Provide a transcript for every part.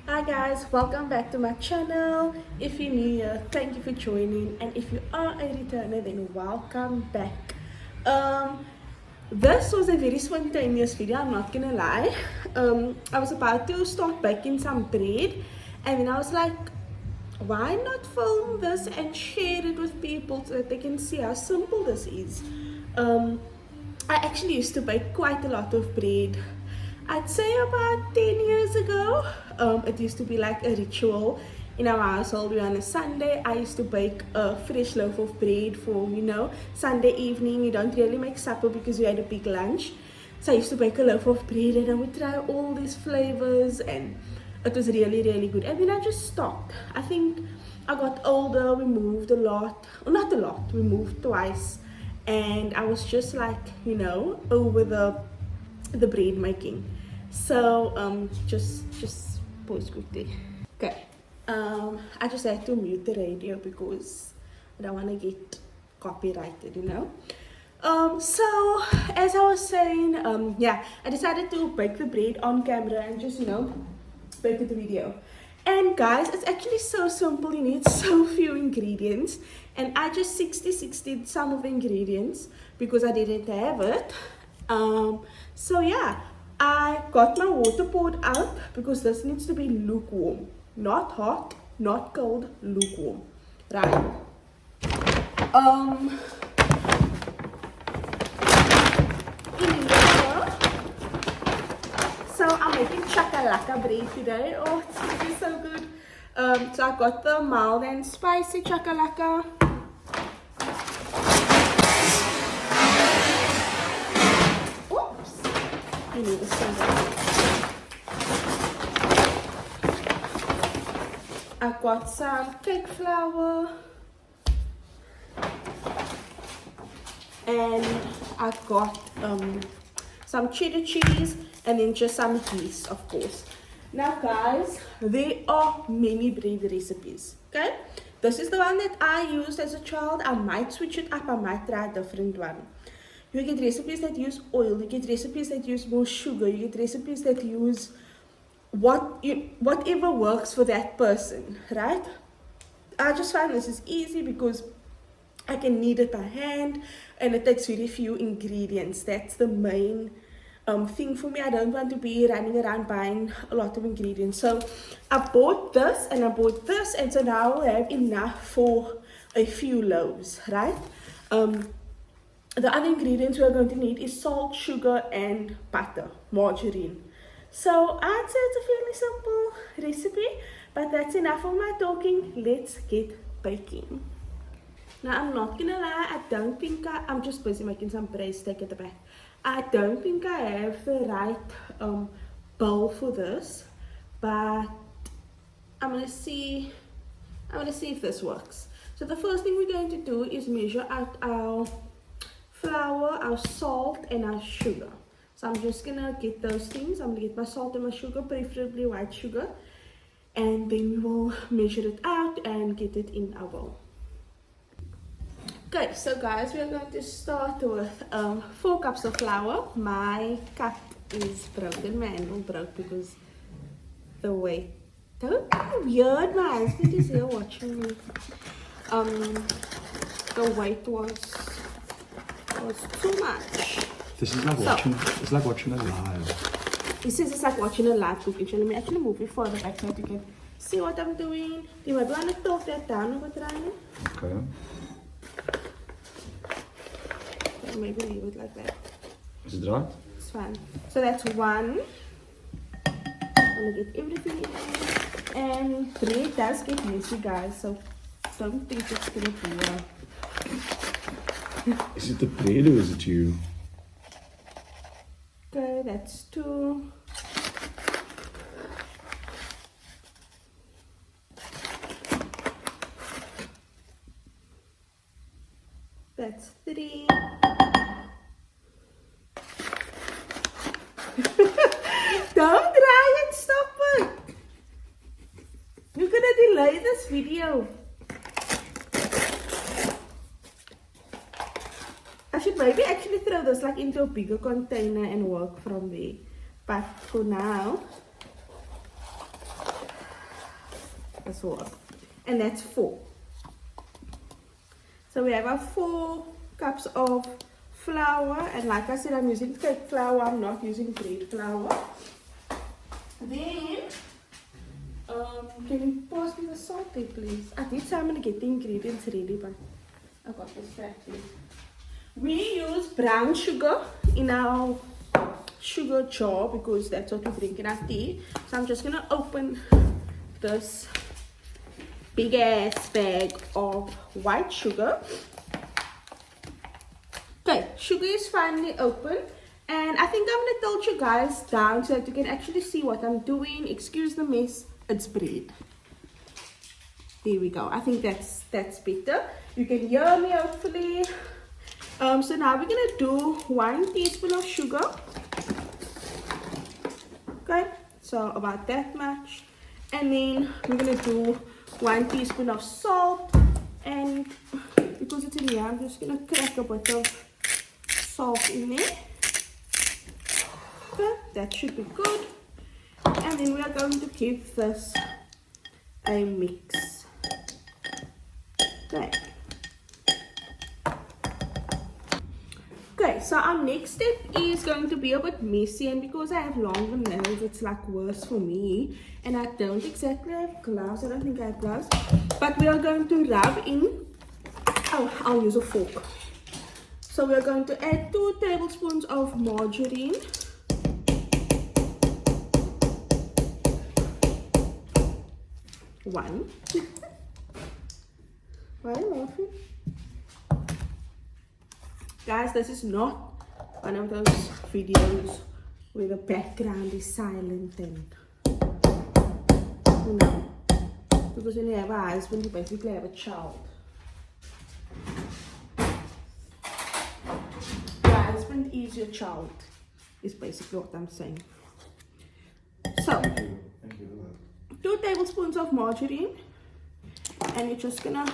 Hi guys, welcome back to my channel. If you're new here, thank you for joining, and if you are a returner, then welcome back. Um, this was a very spontaneous video, I'm not gonna lie. I was about to start baking some bread, and then I was like, why not film this and share it with people so that they can see how simple this is. Um, I actually used to bake quite a lot of bread. I'd say about 10 years ago. It used to be like a ritual in our household. On a Sunday, I used to bake a fresh loaf of bread for, Sunday evening. You don't really make supper because you had a big lunch. So I used to bake a loaf of bread and I would try all these flavors, and it was really, really good. And then I just stopped. I think I got older, we moved a lot. Well, not a lot, we moved twice. And I was just like, over the bread making. So just pause quickly. Okay. I just had to mute the radio because I don't want to get copyrighted. So as I was saying, I decided to bake the bread on camera and just bake the video. And guys, it's actually so simple. You need so few ingredients, and I just 60-60'd some of the ingredients because I didn't have it. So yeah, I got my water poured out because this needs to be lukewarm, not hot, not cold, lukewarm, right? So I'm making chakalaka bread today. Oh, it's gonna be so good. So I got the mild and spicy chakalaka. Oops, you need a spoon. I got some cake flour, and I got some cheddar cheese, and then just some yeast, of course. Now guys, there are many bread recipes, okay? This is the one that I used as a child. I might switch it up, I might try a different one. You get recipes that use oil, you get recipes that use more sugar, you get recipes that use whatever works for that person, right? I just find this is easy because I can knead it by hand and it takes very few ingredients. That's the main thing for me. I don't want to be running around buying a lot of ingredients. So I bought this and I bought this, and so now I'll have enough for a few loaves, right? The other ingredients we're going to need is salt, sugar, and butter, margarine. So I'd say it's a fairly simple recipe, but that's enough of my talking. Let's get baking. Now I'm not gonna lie, I don't think I'm just busy making some braised steak at the back. I don't think I have the right bowl for this, but I'm gonna see if this works. So the first thing we're going to do is measure out our flour, our salt, and our sugar. So I'm just gonna get those things. I'm gonna get my salt and my sugar, preferably white sugar, and then we will measure it out and get it in our bowl. Okay, so guys, we are going to start with 4 cups of flour. My cup is broken, my handle broke because the weight. Don't be weird, my husband is here watching me. The weight was too much. This is like it's like watching a live. He says it's like watching a live cooking show. Let me actually move it further back so that you can see what I'm doing. You might want to talk that down over there. Okay. Maybe leave it like that. Is it right? It's fine. So that's 1. I'm gonna get everything in. And bread does get messy, guys, so don't think it's gonna be Is it the bread or is it you? Okay, that's 2. That's 3. Don't try and stop it. You're gonna delay this video. I should maybe actually throw this like into a bigger container and work from there. But for now, as well. And that's 4. So we have our 4 cups of flour, and like I said, I'm using cake flour, I'm not using bread flour. Then, can you pass me the salt there, please? I did say I'm going to get the ingredients ready, but I got distracted. We use brown sugar in our sugar jar because that's what we drink in our tea. So I'm just going to open this big ass bag of white sugar. Okay, sugar is finally open, and I think I'm going to tilt you guys down so that you can actually see what I'm doing. Excuse the mess, it's bread. There we go. I think that's better. You can hear me hopefully. So now we're going to do 1 teaspoon of sugar. Okay, so about that much. And then we're going to do 1 teaspoon of salt. And because it's in here, I'm just going to crack a bit of salt in there. Okay, that should be good. And then we are going to give this a mix. Okay. Okay, so our next step is going to be a bit messy, and because I have longer nails, it's like worse for me. And I don't exactly have gloves. I don't think I have gloves. But we are going to rub in. Oh, I'll use a fork. So we are going to add 2 tablespoons of margarine. One. Why are you laughing? Guys, this is not one of those videos where the background is silent and, you know, because when you have a husband, you basically have a child. Your husband is your child, is basically what I'm saying. So, Thank you. 2 tablespoons of margarine, and you're just gonna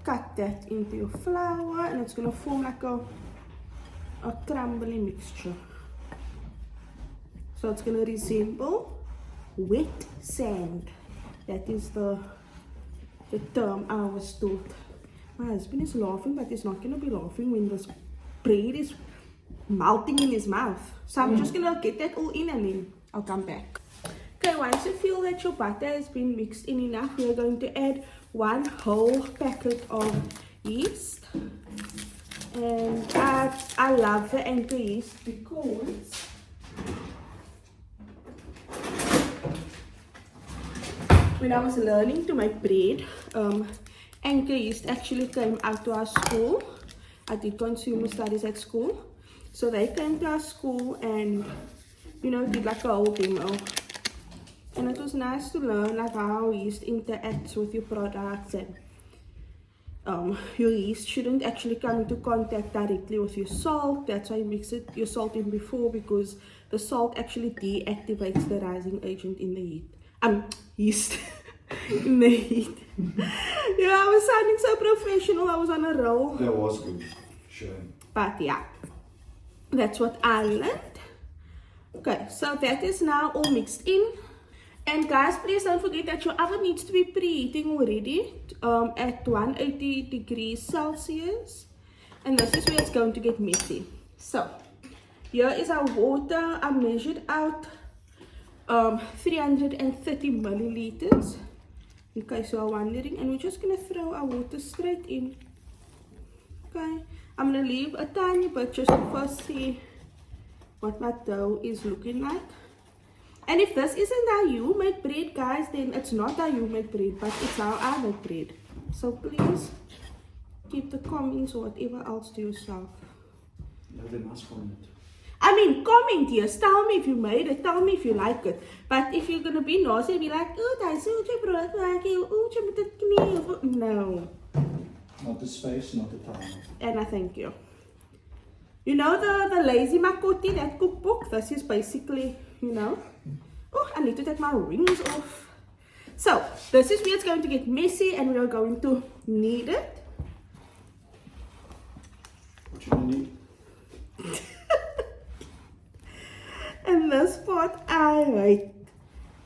cut that into your flour, and it's gonna form like a crumbly mixture. So it's gonna resemble wet sand. That is the term I was taught. My husband is laughing, but he's not gonna be laughing when this bread is melting in his mouth. So I'm just gonna get that all in, and then I'll come back. Okay, once you feel that your butter has been mixed in enough, we are going to add 1 whole packet of yeast. And I love the anchor yeast because when I was learning to make bread, anchor yeast actually came out to our school. I did consumer studies at school. So they came to our school and, you know, did like a whole demo. And it was nice to learn like how yeast interacts with your products, and your yeast shouldn't actually come into contact directly with your salt. That's why you mix your salt in before, because the salt actually deactivates the rising agent in the yeast in the heat. Yeah, I was sounding so professional. I was on a roll. That was good. Sure. But yeah, that's what I learned. Okay, so that is now all mixed in. And guys, please don't forget that your oven needs to be preheating already at 180 degrees Celsius. And this is where it's going to get messy. So, here is our water. I measured out 330 milliliters. In case you are wondering. And we're just going to throw our water straight in. Okay. I'm going to leave a tiny bit just to first see what my dough is looking like. And if this isn't how you make bread, guys, then it's not how you make bread, but it's how I make bread. So please keep the comments or whatever else to yourself. No, they must comment. I mean, comment, yes. Tell me if you made it. Tell me if you like it. But if you're going to be nasty, be like, oh, that's so brood, like you, oh, you met het knie. No. Not the space, not the time. And I thank you. You know the Lazy Makoti, that cookbook? This is basically, you know. Oh, I need to take my rings off. So, this is where it's going to get messy, and we are going to knead it. What you gonna need? And this part I hate.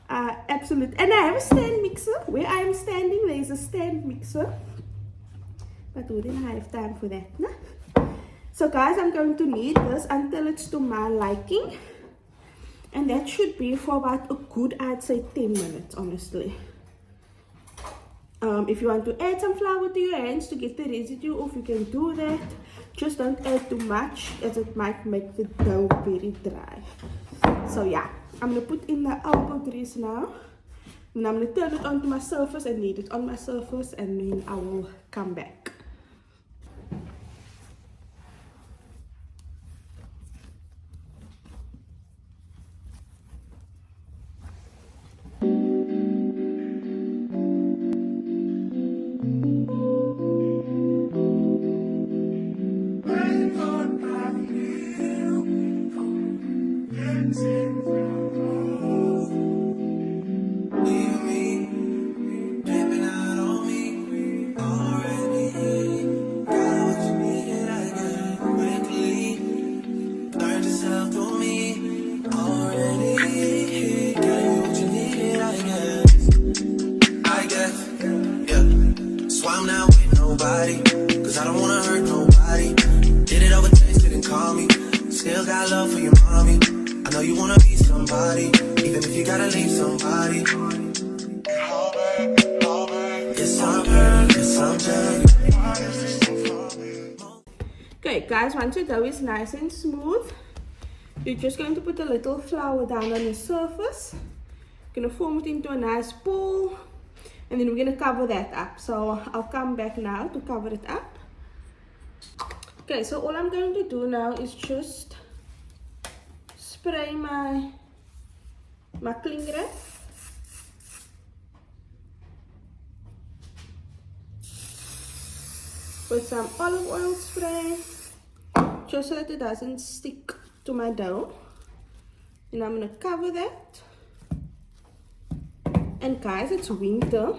I Absolutely. And I have a stand mixer. Where I am standing, there is a stand mixer. But we didn't have time for that. No? So guys, I'm going to knead this until it's to my liking. And that should be for about a good, I'd say 10 minutes, honestly. If you want to add some flour to your hands to get the residue off, you can do that. Just don't add too much, as it might make the dough very dry. So yeah, I'm going to put in the elbow grease now. And I'm going to turn it onto my surface and knead it on my surface, and then I will come back. Cause I don't wanna hurt nobody. Did it over text, didn't call me. Still got love for your mommy. I know you wanna be somebody, even if you gotta leave somebody. Yes, I'm hurt, yes, I'm hurt. Okay guys, once your dough is nice and smooth, you're just going to put a little flour down on the surface. You're going to form it into a nice ball. And then we're going to cover that up. So I'll come back now to cover it up. Okay, so all I'm going to do now is just spray my cling wrap. With some olive oil spray, just so that it doesn't stick to my dough. And I'm going to cover that. And guys, it's winter,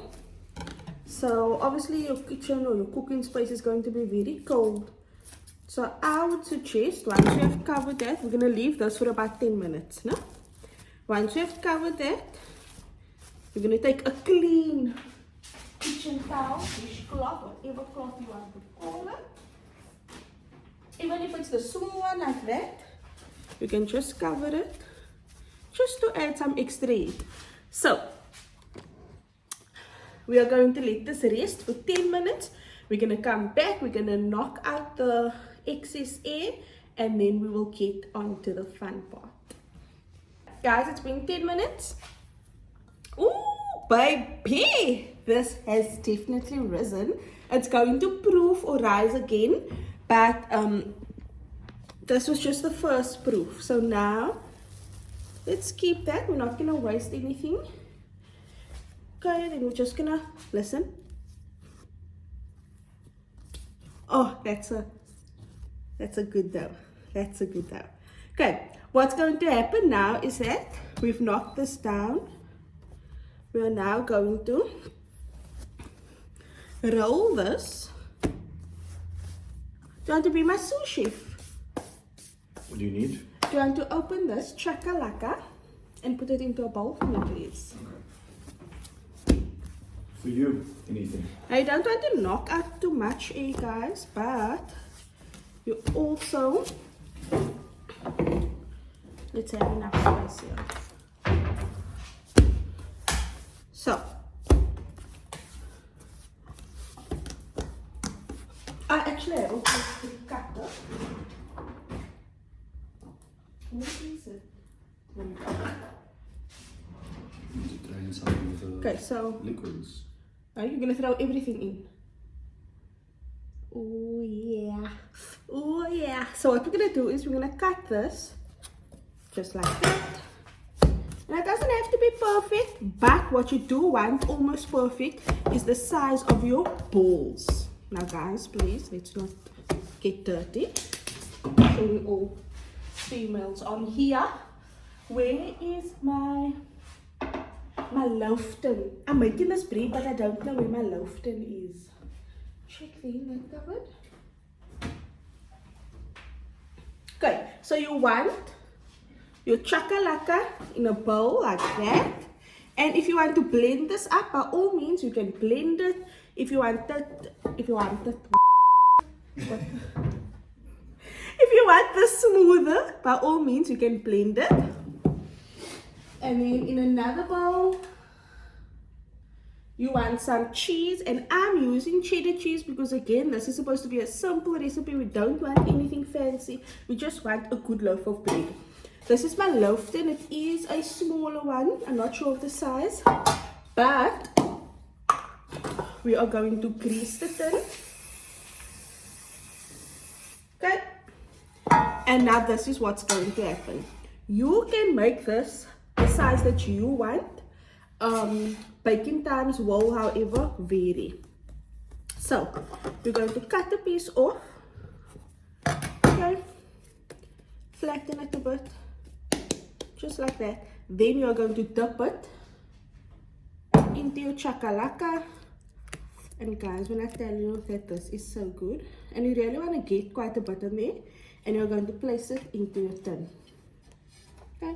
so obviously your kitchen or your cooking space is going to be very cold. So I would suggest, once you have covered that, we're going to leave this for about 10 minutes. No? Once you have covered that, you're going to take a clean kitchen towel, dishcloth, whatever cloth you want to call it. Even if it's the small one like that, you can just cover it, just to add some extra heat. So we are going to let this rest for 10 minutes. We're going to come back. We're going to knock out the excess air. And then we will get on to the fun part. Guys, it's been 10 minutes. Ooh, baby! This has definitely risen. It's going to proof or rise again. But this was just the first proof. So now, let's keep that. We're not going to waste anything. Okay, then we're just gonna listen. Oh, that's a good dough. That's a good dough. Okay, what's going to happen now is that we've knocked this down. We are now going to roll this. Do you want to be my sous chef? What do you need? Do you want to open this chakalaka and put it into a bowl for me, please? For you, anything. I don't want to knock out too much air, guys, but you also, let's have enough space here. So I actually have a plastic cutter. What is it? You need to drain some of the Okay, so liquids. are you gonna throw everything in? Oh yeah. Oh yeah. So what we're gonna do is we're gonna cut this just like that. And it doesn't have to be perfect, but what you do want almost perfect is the size of your balls. Now guys, please, let's not get dirty. Showing all females on here. Where is my loafton? I'm making this bread, but I don't know where my loafton is. Check the inlet cupboard. Okay, so you want your chakalaka in a bowl like that, And if you want to blend this up, by all means, you can blend it. If you want it, if you want this smoother, by all means, you can blend it. And then in another bowl, you want some cheese, and I'm using cheddar cheese because again, this is supposed to be a simple recipe. We don't want anything fancy. We just want a good loaf of bread. This is my loaf tin. It is a smaller one. I'm not sure of the size, but we are going to grease the tin. Okay. And now this is what's going to happen. You can make this the size that you want. Baking times will, however, vary. So, we're going to cut a piece off. Okay. Flatten it a bit. Just like that. Then you're going to dip it into your chakalaka. And guys, when I tell you that this is so good, and you really want to get quite a bit in there, and you're going to place it into your tin. Okay.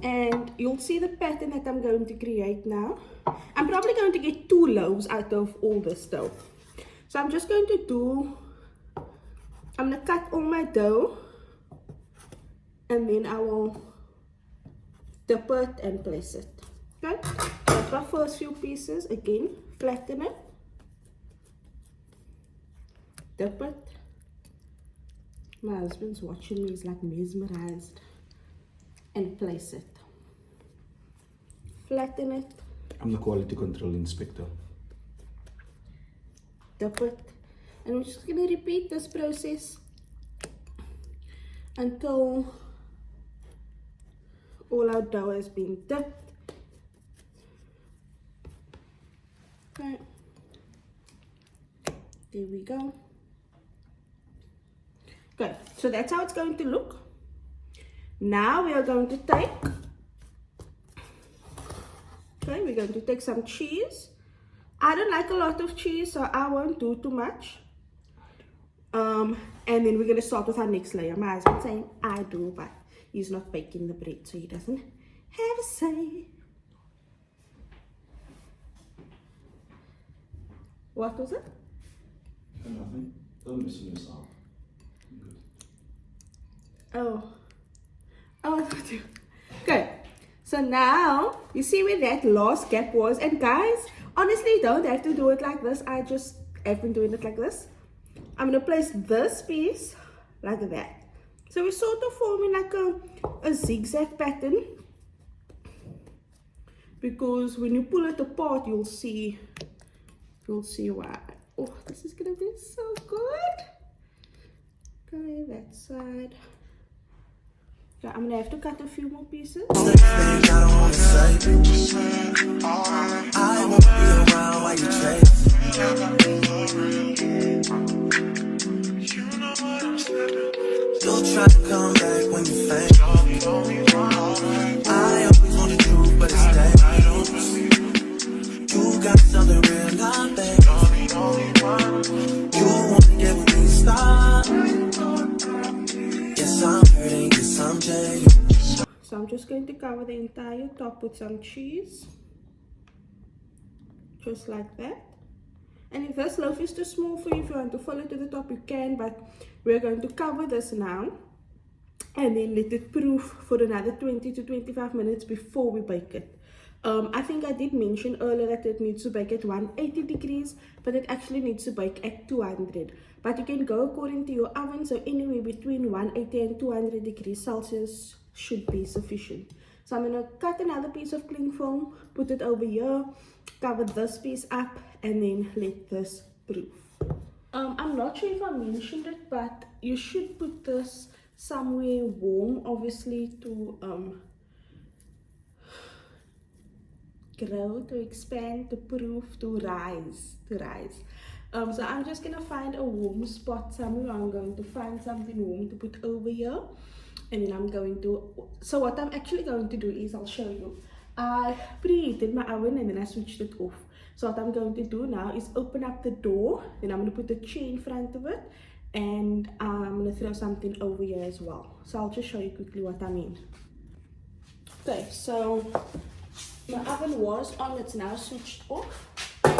And you'll see the pattern that I'm going to create now. I'm probably going to get 2 loaves out of all this dough. So I'm just going to I'm going to cut all my dough, and then I will dip it and place it. Okay, that's my first few pieces. Again, flatten it, dip it. My husband's watching me, he's like mesmerized. And place it. Flatten it. I'm the quality control inspector. Dip it. And we're just going to repeat this process until all our dough has been dipped. Okay. There we go. Okay, so that's how it's going to look. Now we are going to take, we're going to take some cheese. I don't like a lot of cheese, so I won't do too much. And then we're going to start with our next layer. My husband's saying I do, but he's not baking the bread, so he doesn't have a say. What was it? Nothing. Don't miss yourself. Good. Oh, okay. So now you see where that last gap was, and guys, honestly, you don't have to do it like this. I just have been doing it like this. I'm gonna place this piece like that. So we're sort of forming like a zigzag pattern, because when you pull it apart, you'll see why. Oh, this is gonna be so good. Okay, that side. Okay, I'm gonna have to cut a few more pieces. I won't be around while you chase. You'll try to come back when you faint. I always want the truth, but it's dangerous. You got something real, not bad. You wanna get with me, stop. Yes, I'm hurting, yes, I'm jaded. So I'm just going to cover the entire top with some cheese. Just like that. And if this loaf is too small for you, if you want to follow to the top, you can, but we're going to cover this now and then let it proof for another 20 to 25 minutes before we bake it. I think I did mention earlier that it needs to bake at 180 degrees, but it actually needs to bake at 200. But you can go according to your oven, so anywhere between 180 and 200 degrees Celsius should be sufficient. So I'm going to cut another piece of cling film, put it over here, cover this piece up, and then let this proof. I'm not sure if I mentioned it, but you should put this somewhere warm, obviously, to grow, to expand, to proof, to rise. So I'm just gonna find a warm spot somewhere. I'm going to find something warm to put over here, and then I'm going to, so what I'm actually going to do is, I'll show you. I preheated my oven and then I switched it off. So what I'm going to do now is open up the door, then I'm going to put a chair in front of it, and I'm going to throw something over here as well. So I'll just show you quickly what I mean. Okay, so My oven was on, it's now switched off. So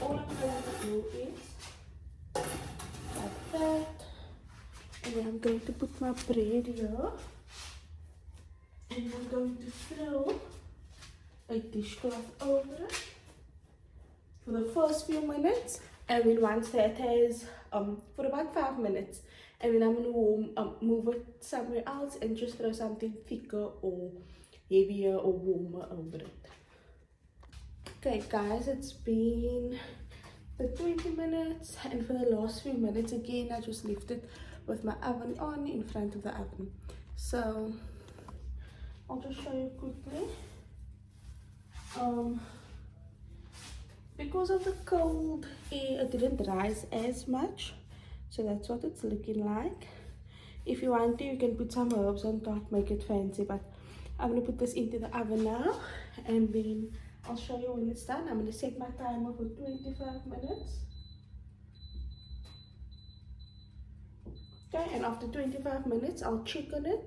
all I'm going to do is like that. And then I'm going to put my bread here. And I'm going to throw a dishcloth over it for the first few minutes. And then once that has, for about 5 minutes. And then I'm going to move it somewhere else and just throw something thicker or heavier or warmer over it. Okay guys, it's been the 20 minutes, and for the last few minutes again I just left it with my oven on in front of the oven. So I'll just show you quickly. Because of the cold air, it didn't rise as much, so that's what it's looking like. If you want to, you can put some herbs on top, make it fancy, but I'm going to put this into the oven now, and then I'll show you when it's done. I'm going to set my timer for 25 minutes. Okay, and after 25 minutes, I'll check on it.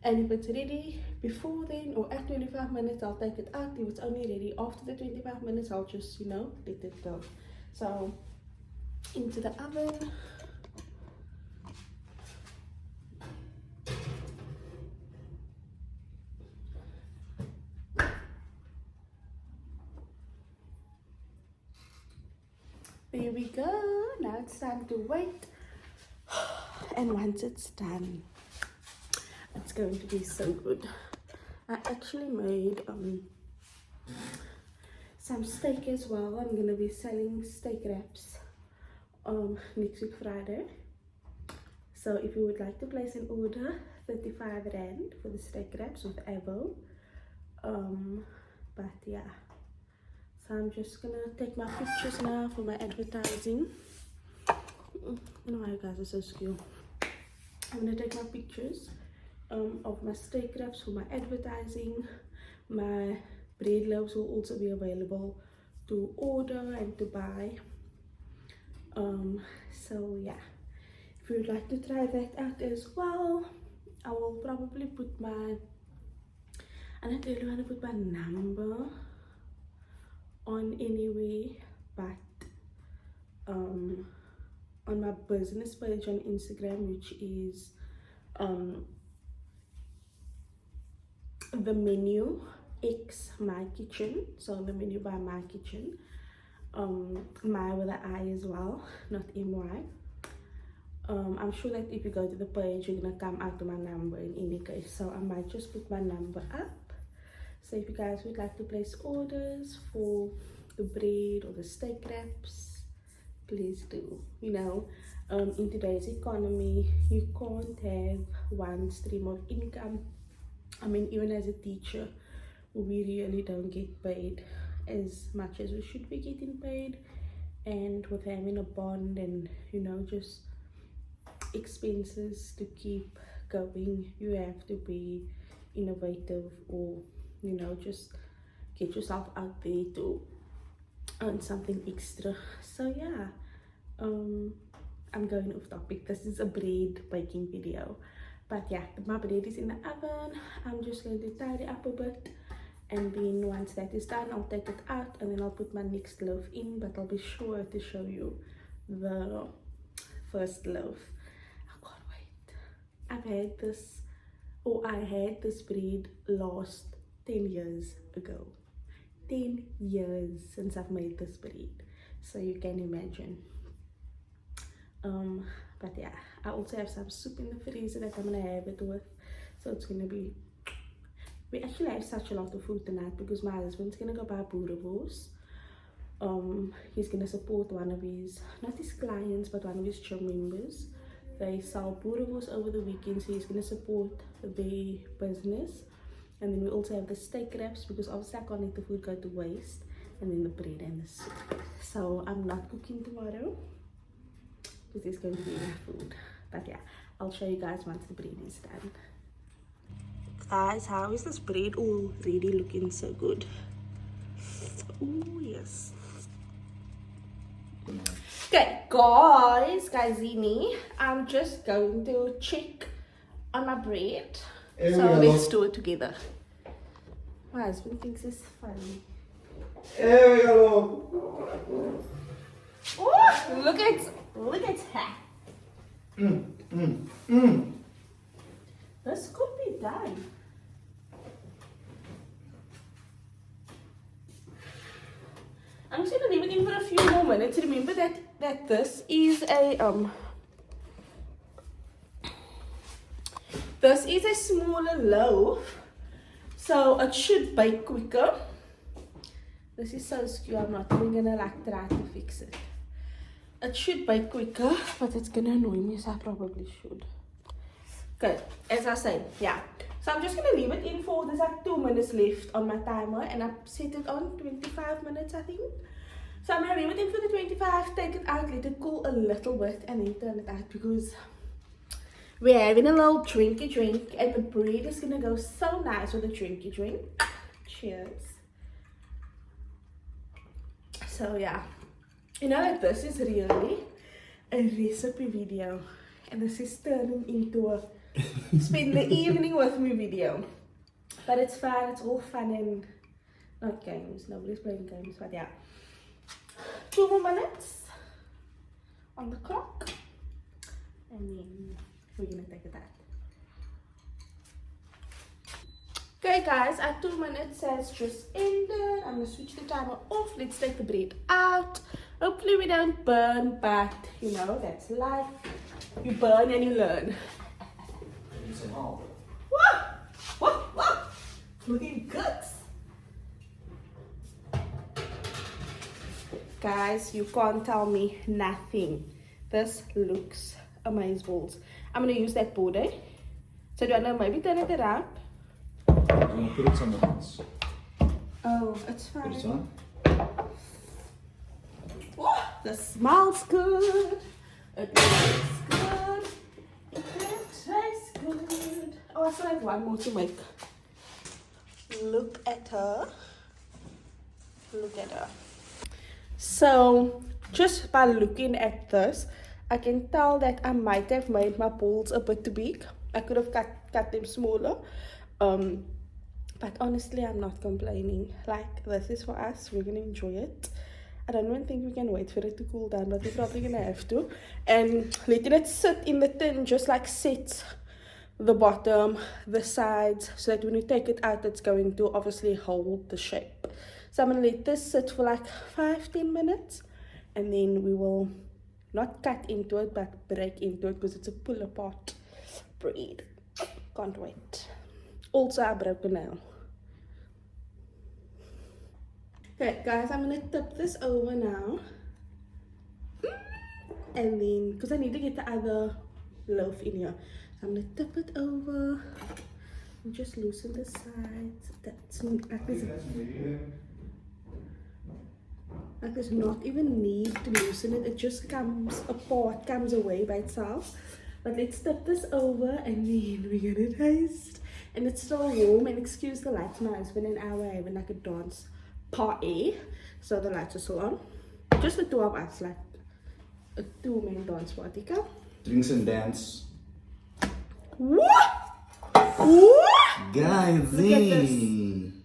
And if it's ready before then or at 25 minutes, I'll take it out. If it's only ready after the 25 minutes, I'll just, let it go. So, into the oven. There we go. Now it's time to wait. And once it's done, it's going to be so good. I actually made some steak as well. I'm gonna be selling steak wraps next week Friday. So if you would like to place an order, 35 Rand for the steak wraps with avo. But yeah, so I'm just gonna take my pictures now for my advertising. You guys are so skilled. I'm gonna take my pictures of my steak wraps for my advertising. My bread loaves will also be available to order and to buy. So yeah, if you would like to try that out as well, I will probably put my, I don't really want to put my number on anyway, but on my business page on Instagram, which is the menu X My Kitchen, so the menu by My Kitchen, my with an I as well, not MY. I'm sure that if you go to the page, you're gonna come out to my number in any case, so I might just put my number up. So if you guys would like to place orders for the bread or the steak wraps, please do. In today's economy, you can't have one stream of income. I mean, even as a teacher, we really don't get paid as much as we should be getting paid. And with having a bond and, just expenses to keep going, you have to be innovative or, just get yourself out there to earn something extra. So yeah, I'm going off topic. This is a bread baking video, but yeah, my bread is in the oven. I'm just going to tidy up a bit, and then once that is done, I'll take it out and then I'll put my next loaf in, but I'll be sure to show you the first loaf. I can't wait. I had this bread last 10 years ago. 10 years since I've made this bread, so you can imagine. But yeah, I also have some soup in the freezer that I'm gonna have it with, so it's gonna be, we actually have such a lot of food tonight because my husband's gonna go buy boerewors. He's gonna support one of his, not his clients, but one of his church members. They sell boerewors over the weekend, so he's gonna support their business. And then we also have the steak wraps, because obviously I can't let the food go to waste, and then the bread and the soup. So I'm not cooking tomorrow because there's going to be enough food. But yeah, I'll show you guys once the bread is done. Guys, how is this bread already looking so good? Oh yes. Okay, guysini, I'm just going to check on my bread. So let's do it together. My husband thinks it's funny. There we go. Oh, look at her. This could be done. I'm just gonna leave it in for a few more minutes. Remember that this is a smaller loaf, so it should bake quicker. This is so skew, I'm not even gonna like try to fix it. It should bake quicker, but it's gonna annoy me, so I probably should. Okay, as I said, yeah. So I'm just gonna leave it in for, there's like 2 minutes left on my timer, and I've set it on 25 minutes, I think. So I'm gonna leave it in for the 25, take it out, let it cool a little bit, and then turn it out, because we're having a little drinky drink, and the bread is gonna go so nice with the drinky drink. Cheers. So yeah, you know that this is really a recipe video, and this is turning into a spend the evening with me video. But it's fun, it's all fun and not games, nobody's playing games, but yeah. 2 more minutes on the clock, and then we're gonna take it out. Okay guys, our 2 minutes has just ended. I'm gonna switch the timer off. Let's take the bread out. Hopefully we don't burn, but you know, that's life. You burn and you learn. Whoa! Looking good. Guys, you can't tell me nothing. This looks amazing. I'm gonna use that border. So do I know, maybe turn it around? I'm gonna put it somewhere else. Oh, it's Put it fine. on. Oh, this smells good. It looks good. It tastes good. Oh, I still have one more to make. Look at her. Look at her. So, just by looking at this, I can tell that I might have made my balls a bit too big. I could have cut them smaller. But honestly, I'm not complaining. Like, this is for us. We're gonna enjoy it. I don't even think we can wait for it to cool down, but we're probably gonna have to. And letting it sit in the tin just like sets the bottom, the sides, so that when you take it out, it's going to obviously hold the shape. So I'm gonna let this sit for like 5-10 minutes, and then we will not cut into it, but break into it, because it's a pull apart bread. Can't wait. Also, I broke a nail. Okay, guys, I'm gonna tip this over now. And then, because I need to get the other loaf in here. So I'm gonna tip it over. And just loosen the sides. That's like there's not even need to loosen it. It just comes apart, comes away by itself. But let's tip this over, and then we're gonna taste. And it's still warm, and excuse the lights, my husband and I were having like a dance party, so the lights are still on. Just the two of us, like a 2-man dance party. Come. Drinks and dance. What? What? Guys, Look at this.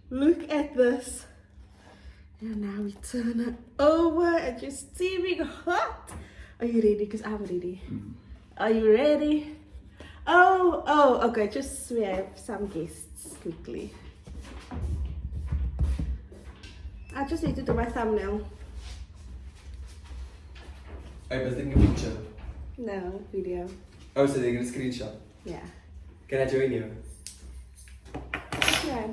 Look at this. And now we turn it over, and just steaming hot. Are you ready? Because I'm ready. Are you ready? Oh, okay, just we have some guests quickly. I just need to do my thumbnail. I was taking a picture. No, video. Oh, so they're gonna screenshot. Yeah. Can I join you? Yeah,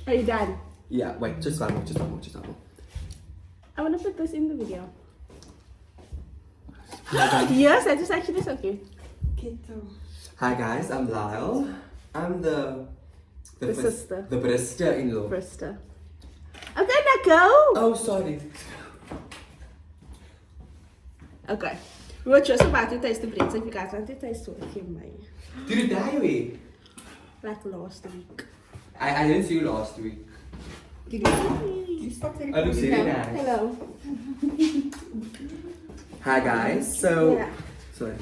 Are you done? Yeah, wait, just one more. I want to put this in the video. Hi Yes, that is actually so cute. guys, I'm Lyle. I'm the sister. The barista-in-law. Brista. Okay, now go. Oh, sorry. Okay. We were just about to taste the bread, so if you guys want to taste it, you may. Did you die away? Like last week. I didn't see you last week. Did you see? I look very nice. Hello. Hi guys. So Yeah. sorry.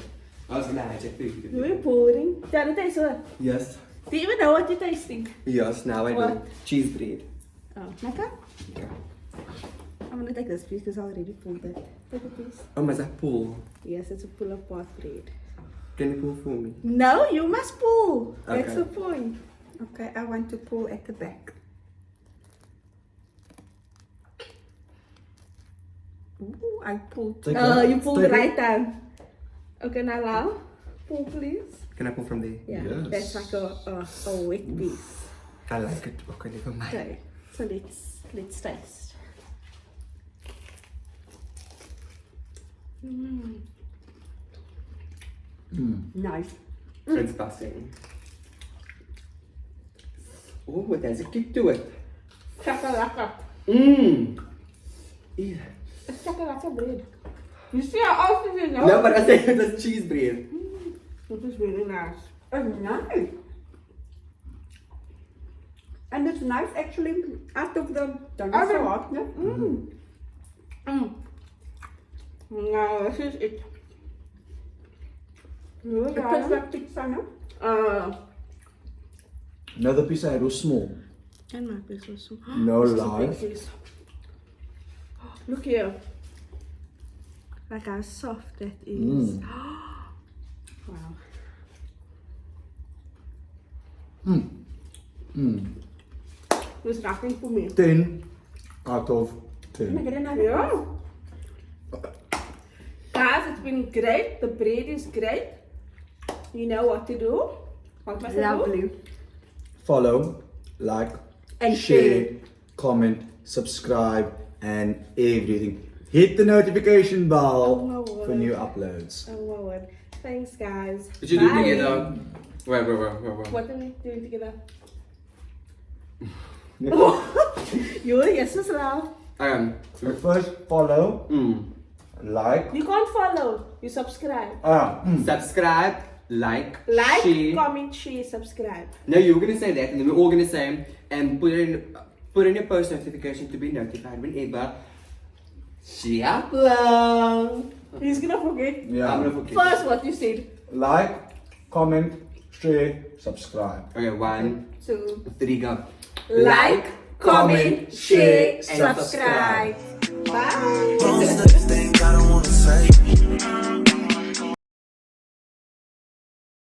I was gonna check the You're boring. Tell taste what? Yes. Do you even know what you're tasting? Yes, now I What? do. Cheese bread. Oh, lekker? Yeah. I'm gonna take this piece because I already pulled it. Take a piece. Oh, must I pull? Yes, it's a pull apart bread. Can you pull for me? No, you must pull. That's Okay. the point. Okay, I want to pull at the back. Ooh, I pulled. Take No, it. you pulled Take the it. right hand. Okay, now allow. Pull, please. Can I pull from there? Yeah, Yes. that's like a wet piece. I like it. Okay, never mind. Okay, so let's taste. Nice. It's passing. Oh, it has a kick to it. Chakalaka. Mmm. Yeah. It's chakalaka bread. You see how often you know? No, but I said it was cheese bread. This is really nice. It's nice. And it's nice actually out of the oven. Hot, no? No, this is it. Het is wat pizza, no? Another piece I had was small. And my piece was so. No This is a big lie. piece. Look here. Like how soft that is. Wow. There's nothing for me. 10 out of 10. Yeah. Guys, it's been great. The bread is great. You know what to do. What must I do? Follow, like, And share, share. comment, subscribe, and everything. Hit the notification Oh bell my word. for new uploads. Oh my word. Thanks, guys. Did you do it Bye. together? Wait. What are we doing together? You yes as well. So first, follow, like, You can't follow. You subscribe. Subscribe, like, Like, share. comment, share, subscribe. No, you were gonna say that, and then we're all gonna say, and put in your post notification to be notified whenever she uploads. He's gonna forget. yeah, I'm gonna forget. First, what you said. like, comment, share, subscribe. Okay, 1, 2. 3, go. Like, comment, share, and subscribe. Bye. Most of the things I don't wanna say.